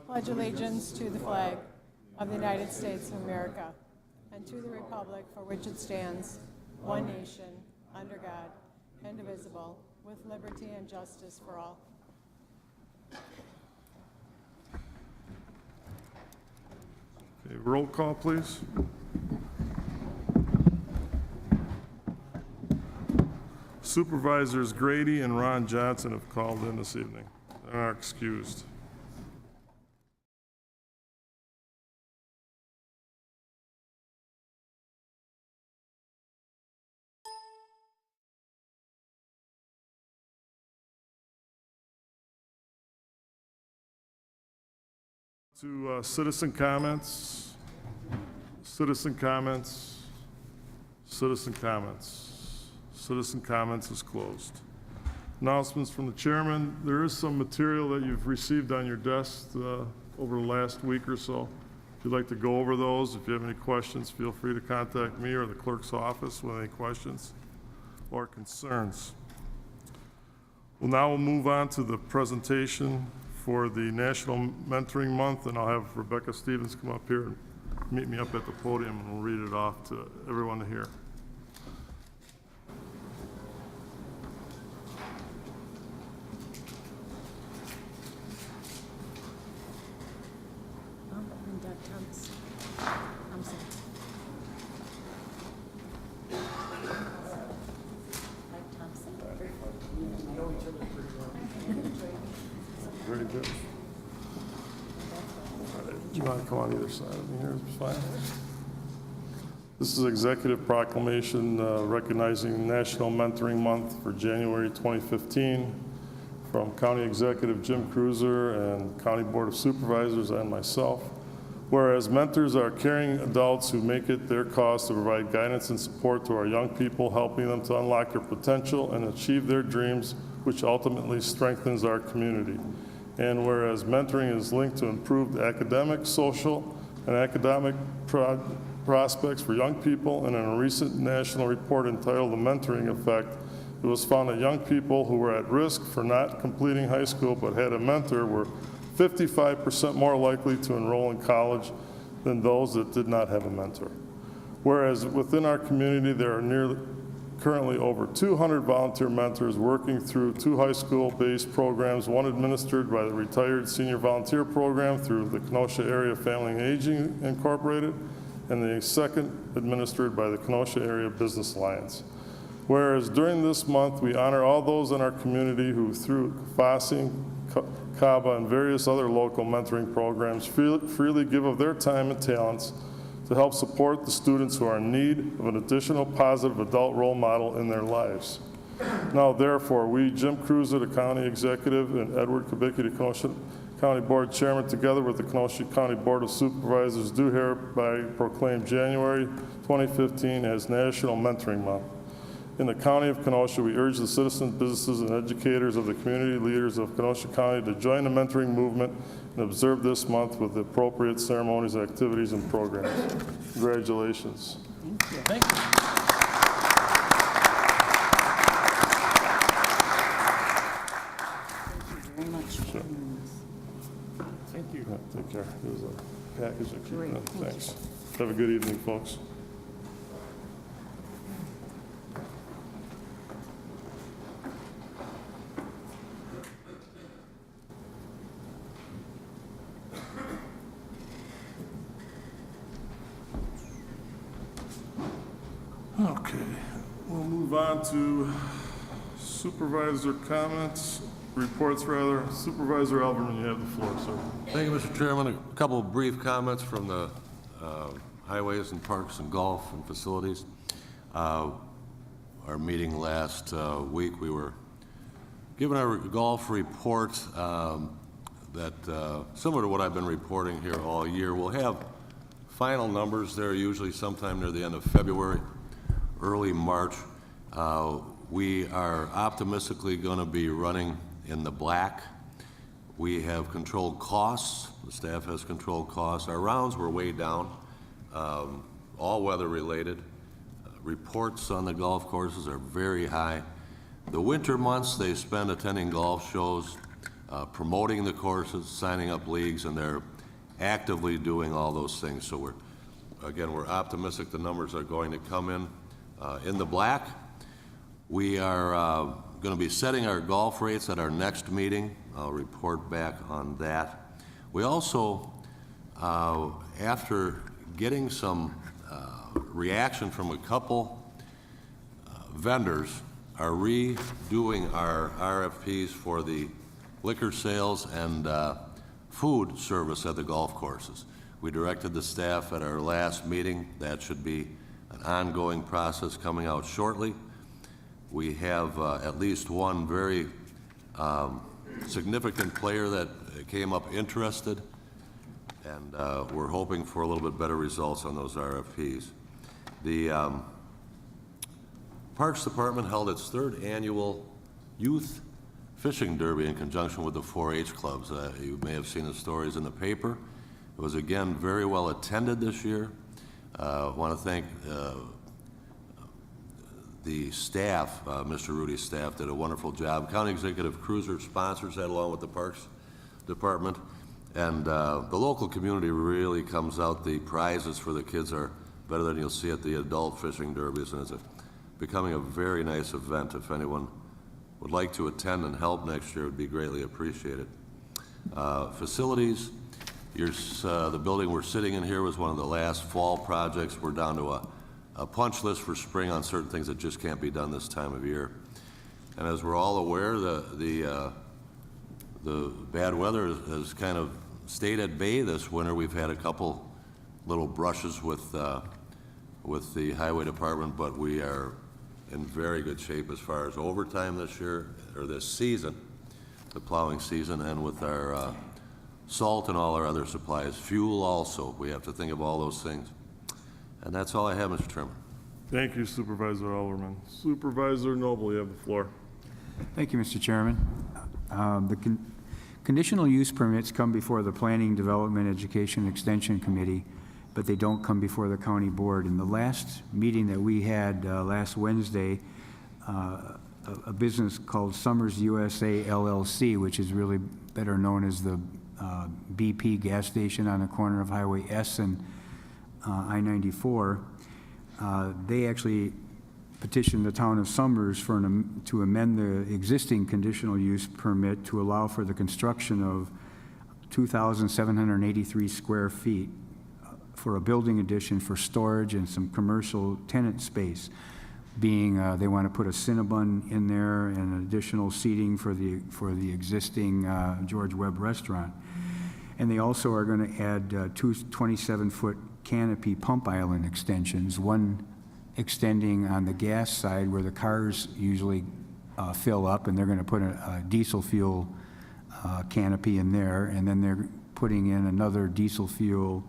pledge allegiance to the flag of the United States of America and to the republic for which it stands, one nation, under God, indivisible, with liberty and justice for all. Okay, roll call, please. Supervisors Grady and Ron Johnson have called in this evening and are excused. To citizen comments, citizen comments, citizen comments. Citizen comments is closed. Announcements from the chairman. There is some material that you've received on your desk over the last week or so. If you'd like to go over those, if you have any questions, feel free to contact me or the clerk's office with any questions or concerns. Well, now we'll move on to the presentation for the National Mentoring Month, and I'll have Rebecca Stevens come up here and meet me up at the podium, and we'll read it off to everyone to hear. Very good. All right. Do you want to come on either side of me here? It's fine. This is Executive Proclamation recognizing National Mentoring Month for January 2015 from County Executive Jim Cruiser and County Board of Supervisors and myself. Whereas mentors are caring adults who make it their cause to provide guidance and support to our young people, helping them to unlock their potential and achieve their dreams, which ultimately strengthens our community. And whereas mentoring is linked to improved academic, social, and academic prospects for young people, and in a recent national report entitled The Mentoring Effect, it was found that young people who were at risk for not completing high school but had a mentor were 55% more likely to enroll in college than those that did not have a mentor. Whereas within our community, there are currently over 200 volunteer mentors working through 2 high school-based programs, one administered by the Retired Senior Volunteer Program through the Kenosha Area Family and Aging Incorporated, and the second administered by the Kenosha Area Business Alliance. Whereas during this month, we honor all those in our community who through FOSSing, CABA, and various other local mentoring programs freely give of their time and talents to help support the students who are in need of an additional positive adult role model in their lives. Now, therefore, we, Jim Cruiser, the County Executive, and Edward Kubicki, the Kenosha County Board Chairman, together with the Kenosha County Board of Supervisors, do hereby proclaim January 2015 as National Mentoring Month. In the County of Kenosha, we urge the citizens, businesses, and educators of the community leaders of Kenosha County to join the mentoring movement and observe this month with the appropriate ceremonies, activities, and programs. Congratulations. Thank you. Thank you. Thank you very much. Sure. Thank you. Yeah, take care. Here's a package of Great. Thanks. Have a good evening, folks. Okay, we'll move on to supervisor comments, reports rather. Supervisor Elberman, you have the floor, sir. Thank you, Mr. Chairman. A couple of brief comments from the Highways and Parks and Golf and Facilities. Our meeting last week, we were given our golf report that similar to what I've been reporting here all year. We'll have final numbers there usually sometime near the end of February, early March. We are optimistically going to be running in the black. We have controlled costs. The staff has controlled costs. Our rounds were way down, all weather related. Reports on the golf courses are very high. The winter months they spend attending golf shows. promoting the courses, signing up leagues, and they're actively doing all those things. So we're optimistic the numbers are going to come in the black. We are going to be setting our golf rates at our next meeting. I'll report back on that. We also, after getting some reaction from a couple vendors, are redoing our RFPs for the liquor sales and food service at the golf courses. We directed the staff at our last meeting. That should be an ongoing process coming out shortly. We have at least one very significant player that came up interested, and we're hoping for a little bit better results on those RFPs. The Parks Department held its third annual Youth Fishing Derby in conjunction with the 4-H clubs. You may have seen the stories in the paper. It was again very well attended this year. I want to thank the staff. Mr. Rudy's staff did a wonderful job. County Executive Cruiser sponsors that along with the Parks Department. And the local community really comes out. The prizes for the kids are better than you'll see at the adult fishing derbies, and it's becoming a very nice event. If anyone would like to attend and help next year, it would be greatly appreciated. Facilities, the building we're sitting in here was one of the last fall projects. We're down to a punch list for spring on certain things that just can't be done this time of year. And as we're all aware, the bad weather has kind of stayed at bay this winter. We've had a couple little brushes with the highway department, but we are in very good shape as far as overtime this year, or this season, the plowing season, and with our salt and all our other supplies. Fuel also, we have to think of all those things. And that's all I have, Mr. Chairman. Thank you, Supervisor Alderman. Supervisor Noble, you have the floor. Thank you, Mr. Chairman. Conditional use permits come before the Planning, Development, Education, Extension Committee, but they don't come before the county board. In the last meeting that we had last Wednesday, a business called Summers USA LLC, which is really better known as the BP gas station on the corner of Highway S and I-94, they actually petitioned the town of Summers to amend the existing conditional use permit to allow for the construction of 2,783 square feet for a building addition for storage and some commercial tenant space, being they want to put a Cinnabon in there and additional seating for the existing George Webb restaurant. And they also are going to add two 27-foot canopy pump island extensions, one extending on the gas side where the cars usually fill up, and they're going to put a diesel fuel canopy in there, and then they're putting in another diesel fuel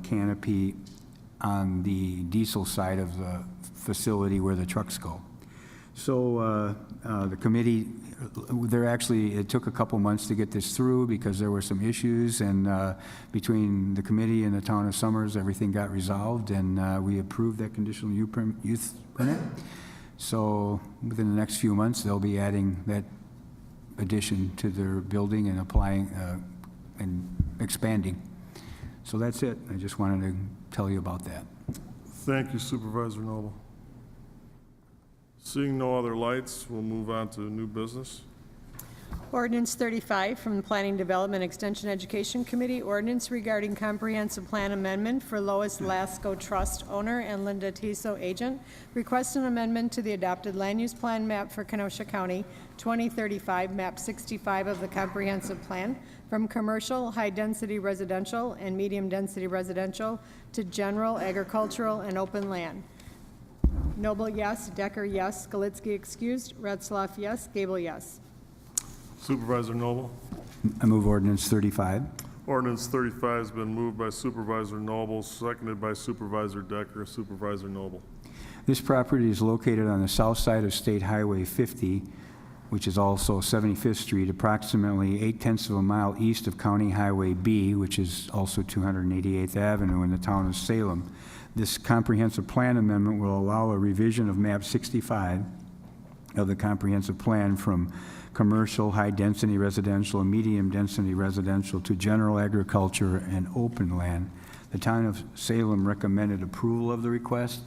canopy on the diesel side of the facility where the trucks go. So the committee, it took a couple months to get this through because there were some issues, and between the committee and the town of Summers, everything got resolved, and we approved that conditional use permit. So within the next few months, they'll be adding that addition to their building and applying and expanding. So that's it. I just wanted to tell you about that. Thank you, Supervisor Noble. Seeing no other lights, we'll move on to new business. Ordinance 35 from the Planning, Development, Extension, Education Committee, ordinance regarding comprehensive plan amendment for Lois Lasco Trust owner and Linda Tiso agent. Request an amendment to the adopted land use plan map for Kenosha County 2035, map 65 of the comprehensive plan, from commercial, high-density residential, and medium-density residential to general, agricultural, and open land. Noble, yes. Decker, yes. Galitsky, excused. Retzloff, yes. Gable, yes. Supervisor Noble. I move ordinance 35. Ordinance 35 has been moved by Supervisor Noble, seconded by Supervisor Decker. Supervisor Noble. This property is located on the south side of State Highway 50, which is also 75th Street, approximately 0.8 of a mile east of County Highway B, which is also 288th Avenue in the town of Salem. This comprehensive plan amendment will allow a revision of map 65 of the comprehensive plan from commercial, high-density residential, and medium-density residential to general agriculture and open land. The town of Salem recommended approval of the request.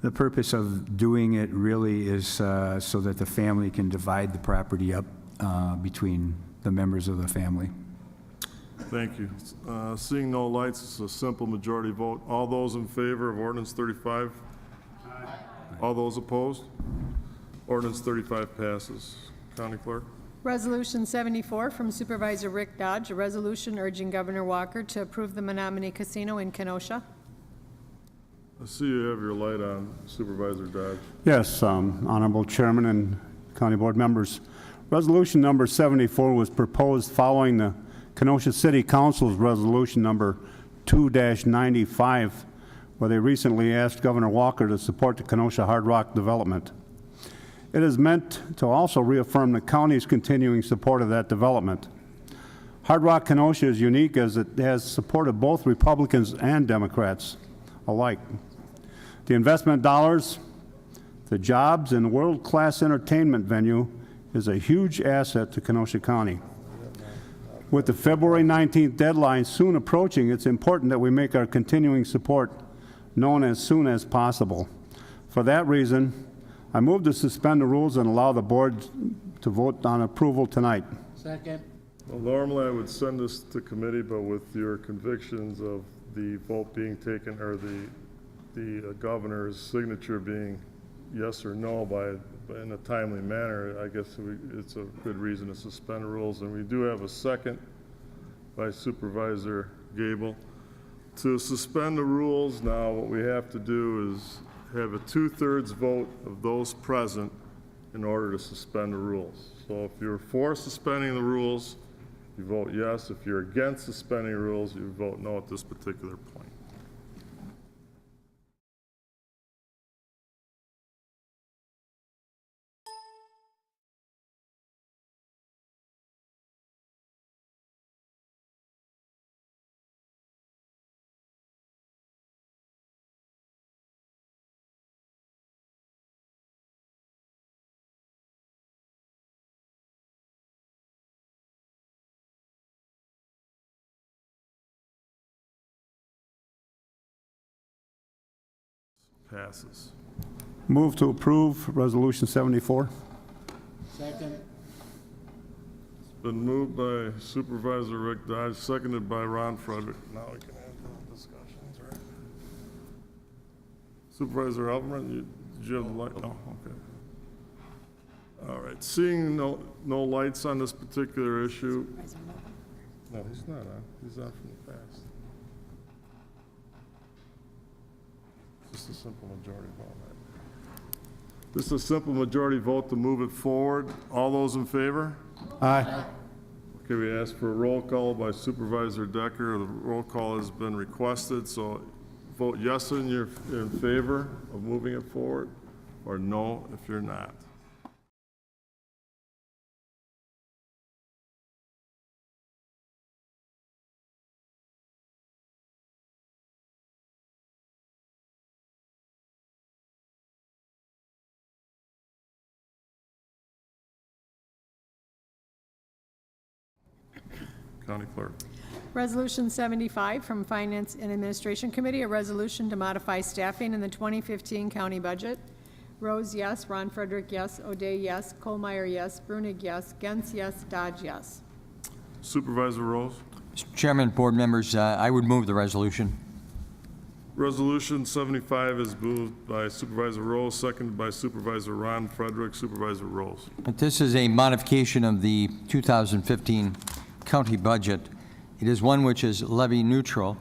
The purpose of doing it really is so that the family can divide the property up between the members of the family. Thank you. Seeing no lights, it's a simple majority vote. All those in favor of ordinance 35? Aye. All those opposed? Ordinance 35 passes. County Clerk? Resolution 74 from Supervisor Rick Dodge, a resolution urging Governor Walker to approve the Menominee Casino in Kenosha. I see you have your light on, Supervisor Dodge. Yes, Honorable Chairman and County Board members. Resolution number 74 was proposed following the Kenosha City Council's resolution number 2-95, where they recently asked Governor Walker to support the Kenosha Hard Rock development. It is meant to also reaffirm the county's continuing support of that development. Hard Rock Kenosha is unique as it has supported both Republicans and Democrats alike. The investment dollars, the jobs, and world-class entertainment venue is a huge asset to Kenosha County. With the February 19th deadline soon approaching, it's important that we make our continuing support known as soon as possible. For that reason, I move to suspend the rules and allow the board to vote on approval tonight. Second. Well, normally I would send this to committee, but with your convictions of the vote being taken, or the governor's signature being yes or no in a timely manner, I guess it's a good reason to suspend the rules. And we do have a second by Supervisor Gable. To suspend the rules now, what we have to do is have a 2/3 vote of those present in order to suspend the rules. So if you're for suspending the rules, you vote yes. If you're against suspending the rules, you vote no at this particular point. Passes. Move to approve Resolution 74. Second. Been moved by Supervisor Rick Dodge, seconded by Ron Frederick. Now we can have the discussions, right? Supervisor Alverman, did you have the light? No, okay. All right, seeing no lights on this particular issue. No, he's not on. He's on from the past. Just a simple majority vote. This is a simple majority vote to move it forward. All those in favor? Aye. Okay, we ask for a roll call by Supervisor Decker. The roll call has been requested, so vote yes in favor of moving it forward, or no if you're not. County Clerk. Resolution 75 from Finance and Administration Committee, a resolution to modify staffing in the 2015 county budget. Rose, yes. Ron Frederick, yes. O'Day, yes. Colmeyer, yes. Brunig, yes. Gens, yes. Dodge, yes. Supervisor Rose. Mr. Chairman, board members, I would move the resolution. Resolution 75 is moved by Supervisor Rose, seconded by Supervisor Ron Frederick. Supervisor Rose. But this is a modification of the 2015 county budget. It is one which is levy neutral.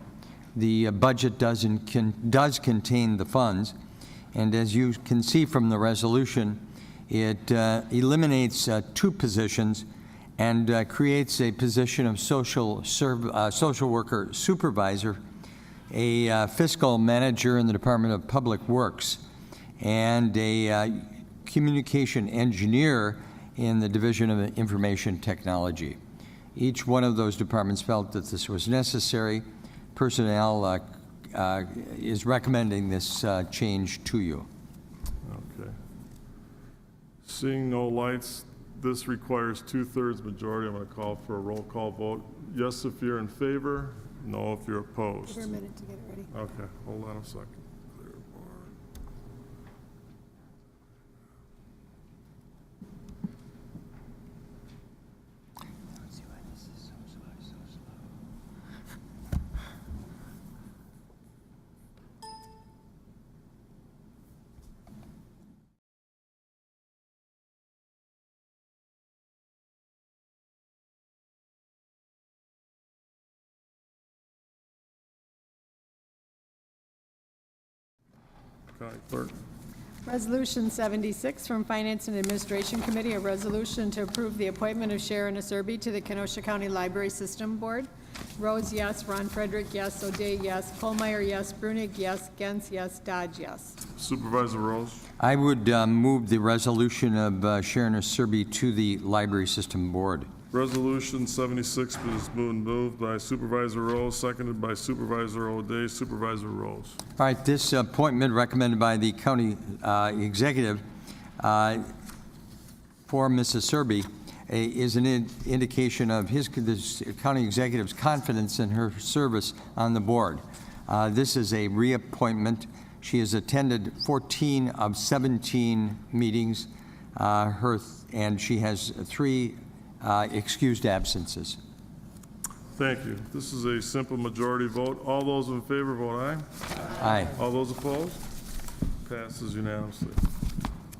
The budget does contain the funds, and as you can see from the resolution, it eliminates 2 positions and creates a position of social worker supervisor, a fiscal manager in the Department of Public Works, and a communication engineer in the Division of Information Technology. Each one of those departments felt that this was necessary. Personnel is recommending this change to you. Okay. Seeing no lights, This requires 2/3 majority. I'm going to call for a roll call vote. Yes if you're in favor, no if you're opposed. Give her a minute to get it ready. Okay, hold on a second. Clear board. County Clerk. Resolution 76 from Finance and Administration Committee, a resolution to approve the appointment of Sharon Acerbi to the Kenosha County Library System Board. Rose, yes. Ron Frederick, yes. O'Day, yes. Colmeyer, yes. Brunig, yes. Gens, yes. Dodge, yes. Supervisor Rose. I would move the resolution of Sharon Acerbi to the Library System Board. Resolution 76 is moved by Supervisor Rose, seconded by Supervisor O'Day. Supervisor Rose. All right, this appointment recommended by the county executive for Mrs. Acerbi is an indication of this county executive's confidence in her service on the board. This is a reappointment. She has attended 14 of 17 meetings, and she has 3 excused absences. Thank you. This is a simple majority vote. All those in favor vote aye. Aye. All those opposed? Passes unanimously.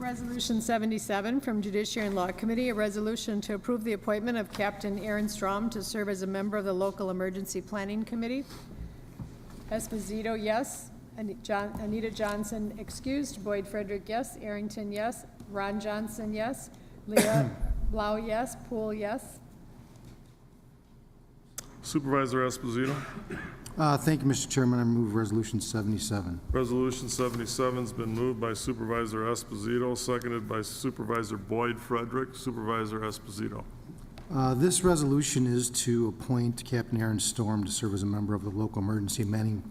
Resolution 77 from Judiciary and Law Committee, a resolution to approve the appointment of Captain Aaron Strom to serve as a member of the Local Emergency Planning Committee. Esposito, yes. Anita Johnson, excused. Boyd Frederick, yes. Arrington, yes. Ron Johnson, yes. Leah Blau, yes. Poole, yes. Supervisor Esposito. Thank you, Mr. Chairman. I move Resolution 77. Resolution 77 has been moved by Supervisor Esposito, seconded by Supervisor Boyd Frederick. Supervisor Esposito. This resolution is to appoint Captain Aaron Storm to serve as a member of the Local Emergency Planning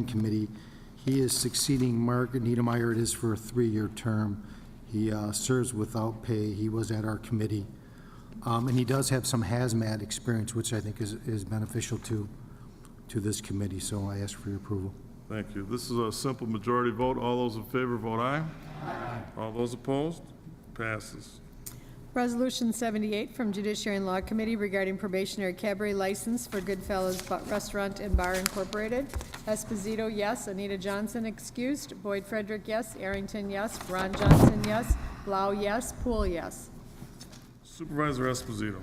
Committee. He is succeeding Mark Niedermeyer. It is for a 3-year term. He serves without pay. He was at our committee. And he does have some hazmat experience, which I think is beneficial to this committee, so I ask for your approval. Thank you. This is a simple majority vote. All those in favor vote aye. Aye. All those opposed? Passes. Resolution 78 from Judiciary and Law Committee regarding probationary cabaret license for Goodfellas Restaurant and Bar Incorporated. Esposito, yes. Anita Johnson, excused. Boyd Frederick, yes. Arrington, yes. Ron Johnson, yes. Blau, yes. Poole, yes. Supervisor Esposito.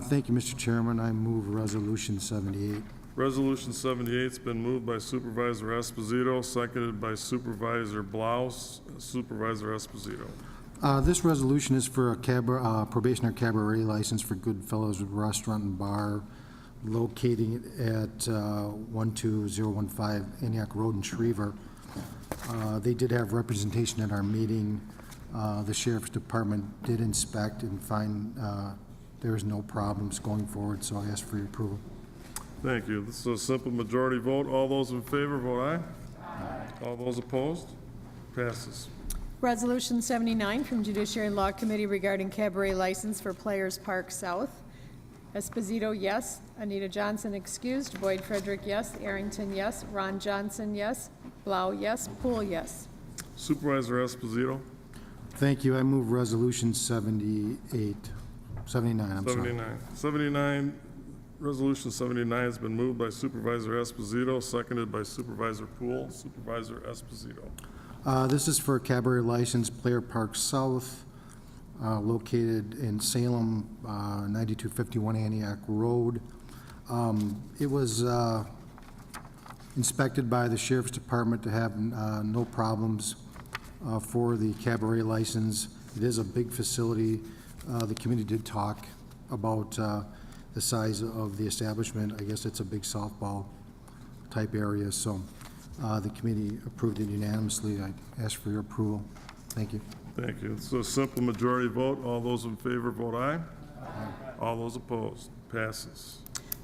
Thank you, Mr. Chairman. I move Resolution 78. Resolution 78 has been moved by Supervisor Esposito, seconded by Supervisor Blouse. Supervisor Esposito. This resolution is for a probationary cabaret license for Goodfellas Restaurant and Bar located at 12015 Antioch Road in Schriever. They did have representation at our meeting. The Sheriff's Department did inspect and find there is no problems going forward, so I ask for your approval. Thank you. This is a simple majority vote. All those in favor vote aye. Aye. All those opposed? Passes. Resolution 79 from Judiciary and Law Committee regarding cabaret license for Players Park South. Esposito, yes. Anita Johnson, excused. Boyd Frederick, yes. Arrington, yes. Ron Johnson, yes. Blau, yes. Poole, yes. Supervisor Esposito. Thank you. I move Resolution 79, I'm sorry. 79. Resolution 79 has been moved by Supervisor Esposito, seconded by Supervisor Poole. Supervisor Esposito. This is for a cabaret license, Player Park South, located in Salem, 9251 Antioch Road. It was inspected by the Sheriff's Department to have no problems for the cabaret license. It is a big facility. The committee did talk about the size of the establishment. I guess it's a big softball type area, so the committee approved it unanimously. I ask for your approval. Thank you. Thank you. It's a simple majority vote. All those in favor vote aye. Aye. All those opposed? Passes.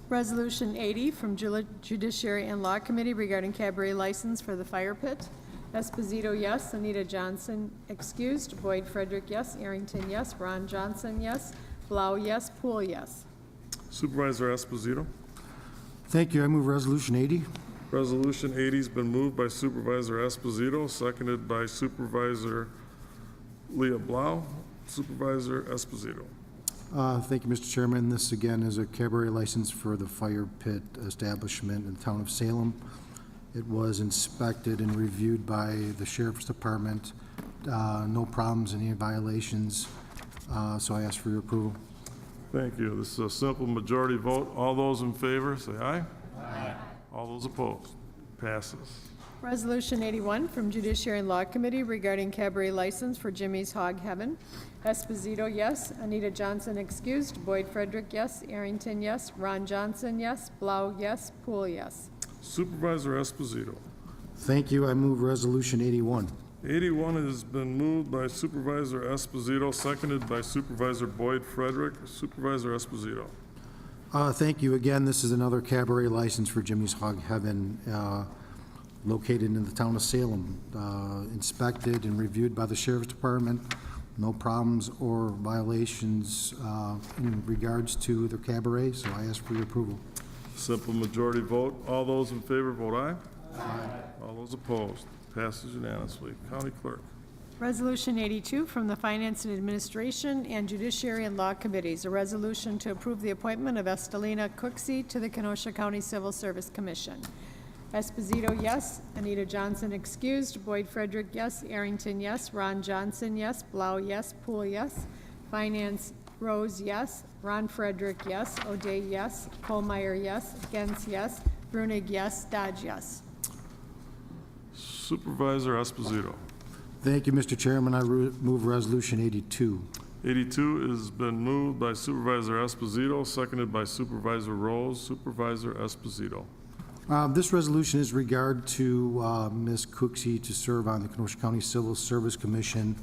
Resolution 80 from Judiciary and Law Committee regarding cabaret license for the Fire Pit. Esposito, yes. Anita Johnson, excused. Boyd Frederick, yes. Arrington, yes. Ron Johnson, yes. Blau, yes. Poole, yes. Supervisor Esposito. Thank you. I move Resolution 80. Resolution 80's been moved by Supervisor Esposito, seconded by Supervisor Leah Blau. Supervisor Esposito. Thank you, Mr. Chairman. This, again, is a cabaret license for the fire pit establishment in the town of Salem. It was inspected and reviewed by the Sheriff's Department. No problems, any violations, so I ask for your approval. Thank you. This is a simple majority vote. All those in favor, say aye. Aye. All those opposed? Passes. Resolution 81 from Judiciary and Law Committee regarding cabaret license for Jimmy's Hog Heaven. Esposito, yes. Anita Johnson, excused. Boyd Frederick, yes. Arrington, yes. Ron Johnson, yes. Blau, yes. Poole, yes. Supervisor Esposito. Thank you. I move Resolution 81. 81 has been moved by Supervisor Esposito, seconded by Supervisor Boyd Frederick. Supervisor Esposito. Thank you. Again, this is another cabaret license for Jimmy's Hog Heaven, located in the town of Salem. Inspected and reviewed by the Sheriff's Department. No problems or violations in regards to the cabaret, so I ask for your approval. Simple majority vote. All those in favor, vote aye. Aye. All those opposed? Passes unanimously. County Clerk. Resolution 82 from the Finance and Administration and Judiciary and Law Committees, a resolution to approve the appointment of Estelina Cooksey to the Kenosha County Civil Service Commission. Esposito, yes. Anita Johnson, excused. Boyd Frederick, yes. Arrington, yes. Ron Johnson, yes. Blau, yes. Poole, yes. Finance, Rose, yes. Ron Frederick, yes. O'Day, yes. Colmeyer, yes. Gens, yes. Brunig, yes. Dodge, yes. Supervisor Esposito. Thank you, Mr. Chairman. I move Resolution 82. 82 has been moved by Supervisor Esposito, seconded by Supervisor Rose. Supervisor Esposito. This resolution is regard to Ms. Cooksey to serve on the Kenosha County Civil Service Commission,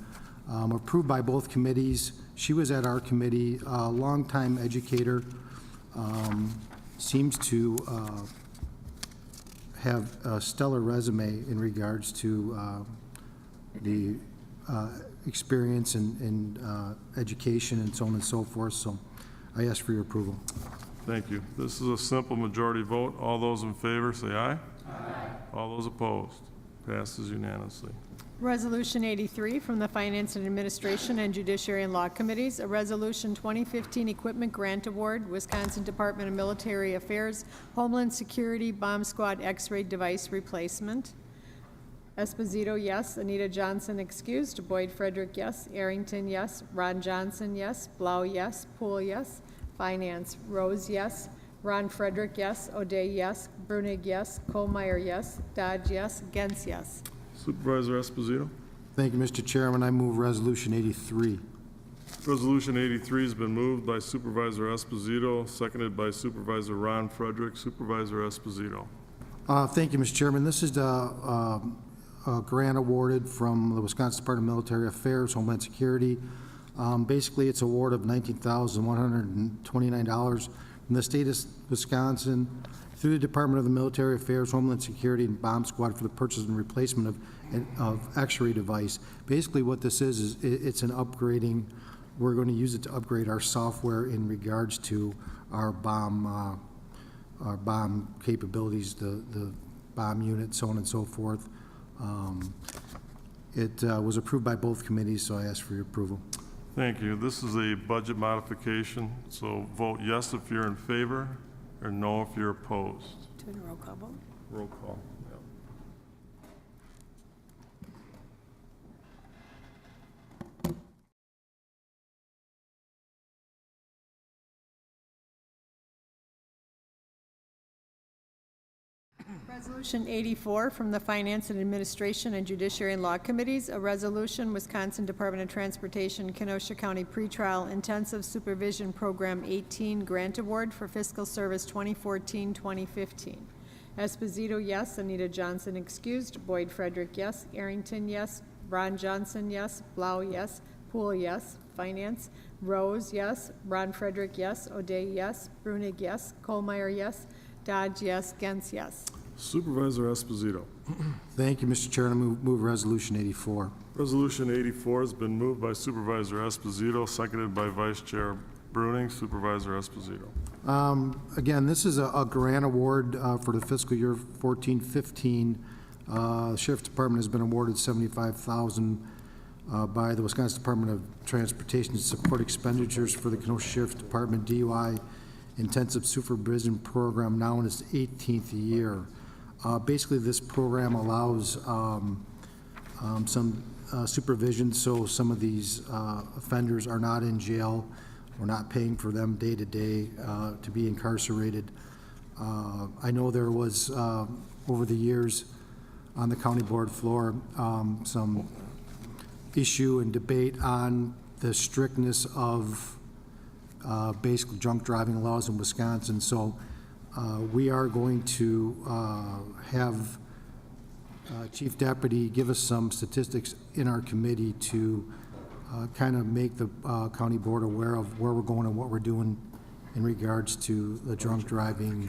approved by both committees. She was at our committee, a longtime educator, seems to have a stellar resume in regards to the experience in education and so on and so forth, so I ask for your approval. Thank you. This is a simple majority vote. All those in favor, say aye. Aye. All those opposed? Passes unanimously. Resolution 83 from the Finance and Administration and Judiciary and Law Committees, a resolution 2015 Equipment Grant Award, Wisconsin Department of Military Affairs, Homeland Security Bomb Squad X-ray device replacement. Esposito, yes. Anita Johnson, excused. Boyd Frederick, yes. Arrington, yes. Ron Johnson, yes. Blau, yes. Poole, yes. Finance, Rose, yes. Ron Frederick, yes. O'Day, yes. Brunig, yes. Colmeyer, yes. Dodge, yes. Gens, yes. Supervisor Esposito. Thank you, Mr. Chairman. I move Resolution 83. Resolution 83 has been moved by Supervisor Esposito, seconded by Supervisor Ron Frederick. Supervisor Esposito. Thank you, Mr. Chairman. This is the grant awarded from the Wisconsin Department of Military Affairs, Homeland Security. Basically, it's an award of $19,129 from the state of Wisconsin through the Department of the Military Affairs, Homeland Security, and Bomb Squad for the purchase and replacement of X-ray device. Basically, what this is it's an upgrading. We're going to use it to upgrade our software in regards to our bomb capabilities, the bomb unit, so on and so forth. It was approved by both committees, so I ask for your approval. Thank you. This is a budget modification, so vote yes if you're in favor, or no if you're opposed. Do a roll call vote. Roll call. Yep. Resolution 84 from the Finance and Administration and Judiciary and Law Committees, a resolution, Wisconsin Department of Transportation, Kenosha County Pretrial Intensive Supervision Program 18 Grant Award for Fiscal Service 2014-2015. Esposito, yes. Anita Johnson, excused. Boyd Frederick, yes. Arrington, yes. Ron Johnson, yes. Blau, yes. Poole, yes. Finance, Rose, yes. Ron Frederick, yes. O'Day, yes. Brunig, yes. Colmeyer, yes. Dodge, yes. Gens, yes. Supervisor Esposito. Thank you, Mr. Chair. I move Resolution 84. Resolution 84 has been moved by Supervisor Esposito, seconded by Vice Chair Bruning. Supervisor Esposito. Again, this is a grant award for the fiscal year 14-15. Sheriff's Department has been awarded $75,000 by the Wisconsin Department of Transportation to support expenditures for the Kenosha Sheriff's Department DUI Intensive Supervision Program, now in its 18th year. Basically, this program allows some supervision, so some of these offenders are not in jail. We're not paying for them day to day to be incarcerated. I know there was, over the years on the county board floor, some issue and debate on the strictness of basically drunk driving laws in Wisconsin. So we are going to have Chief Deputy give us some statistics in our committee to kind of make the county board aware of where we're going and what we're doing in regards to the drunk driving,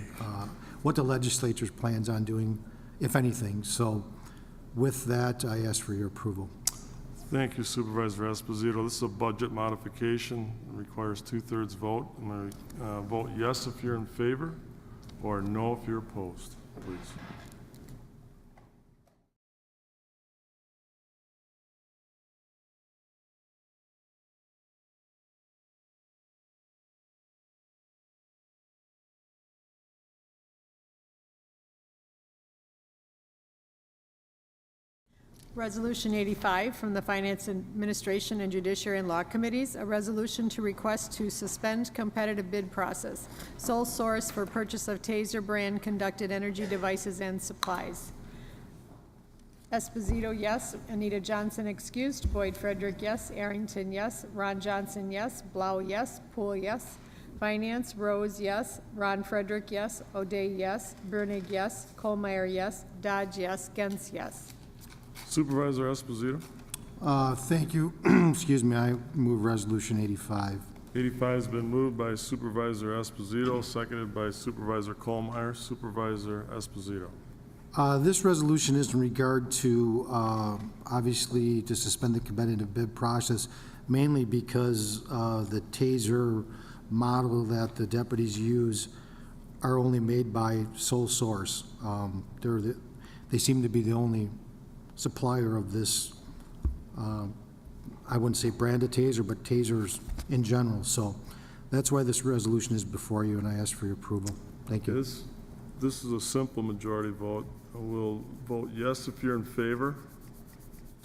what the legislature's plans on doing, if anything. So with that, I ask for your approval. Thank you, Supervisor Esposito. This is a budget modification. It requires 2/3 vote. I'm going to vote yes if you're in favor, or no if you're opposed, please. Resolution 85 from the Finance Administration and Judiciary and Law Committees, a resolution to request to suspend competitive bid process, sole source for purchase of Taser brand conducted energy devices and supplies. Esposito, yes. Anita Johnson excused. Boyd Frederick, yes. Arrington, yes. Ron Johnson, yes. Blau, yes. Poole, yes. Finance, Rose, yes. Ron Frederick, yes. O'Day, yes. Brunig, yes. Colmeyer, yes. Dodge, yes. Gens, yes. Supervisor Esposito. Thank you. Excuse me, I move Resolution 85. 85 has been moved by Supervisor Esposito, seconded by Supervisor Colmeyer. Supervisor Esposito. This resolution is in regard to, obviously, to suspend the competitive bid process, mainly because the Taser model that the deputies use are only made by sole source. They seem to be the only supplier of this, I wouldn't say branded Taser, but Tasers in general. So that's why this resolution is before you, and I ask for your approval. Thank you. This is a simple majority vote. We'll vote yes if you're in favor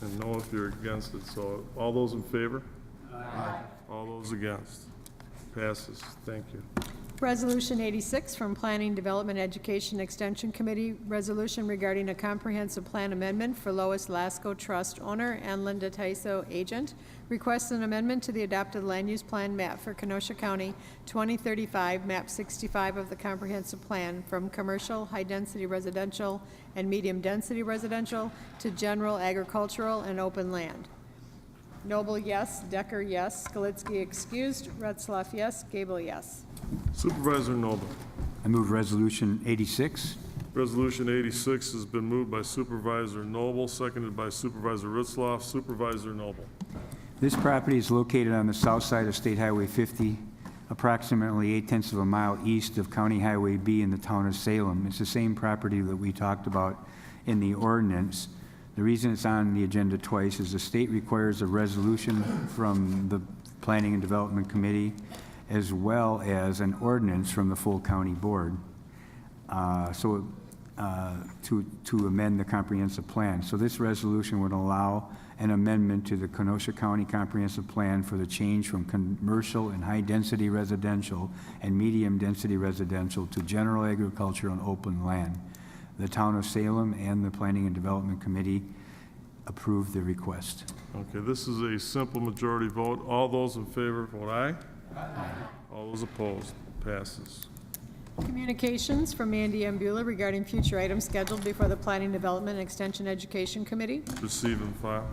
and no if you're against it. So all those in favor? Aye. All those against? Passes. Thank you. Resolution 86 from Planning, Development, Education, Extension Committee, resolution regarding a comprehensive plan amendment for Lois Lasco Trust owner and Linda Tyso agent. Requests an amendment to the adopted land use plan map for Kenosha County 2035, map 65 of the comprehensive plan, from commercial, high-density residential, and medium-density residential to general agricultural and open land. Noble, yes. Decker, yes. Skalitsky, excused. Retzlaff, yes. Gable, yes. Supervisor Noble. I move Resolution 86. Resolution 86 has been moved by Supervisor Noble, seconded by Supervisor Ritzloff. Supervisor Noble. This property is located on the south side of State Highway 50, approximately 0.8 of a mile east of County Highway B in the town of Salem. It's the same property that we talked about in the ordinance. The reason it's on the agenda twice is the state requires a resolution from the Planning and Development Committee, as well as an ordinance from the full county board to amend the comprehensive plan. So this resolution would allow an amendment to the Kenosha County Comprehensive Plan for the change from commercial and high-density residential and medium-density residential to general agriculture and open land. The town of Salem and the Planning and Development Committee approved the request. Okay, this is a simple majority vote. All those in favor vote aye. Aye. All those opposed? Passes. Communications from Andy Ambula regarding future items scheduled before the Planning, Development, and Extension Education Committee. Receive and file.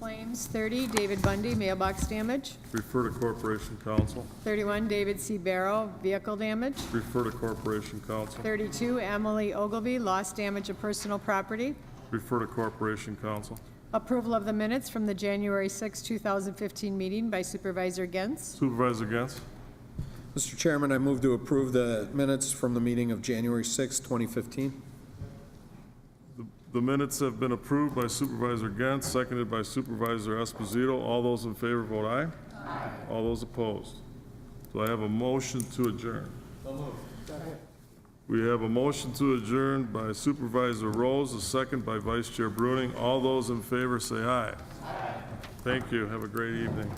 Claims 30, David Bundy, mailbox damage. Refer to Corporation Council. 31, David C. Barrow, vehicle damage. Refer to Corporation Council. 32, Emily Ogilvy, loss damage of personal property. Refer to Corporation Council. Approval of the minutes from the January 6, 2015 meeting by Supervisor Gens. Supervisor Gens? Mr. Chairman, I move to approve the minutes from the meeting of January 6, 2015. The minutes have been approved by Supervisor Gens, seconded by Supervisor Esposito. All those in favor vote aye. Aye. All those opposed. Do I have a motion to adjourn? So moved. We have a motion to adjourn by Supervisor Rose, a second by Vice Chair Bruning. All those in favor say aye. Aye. Thank you. Have a great evening.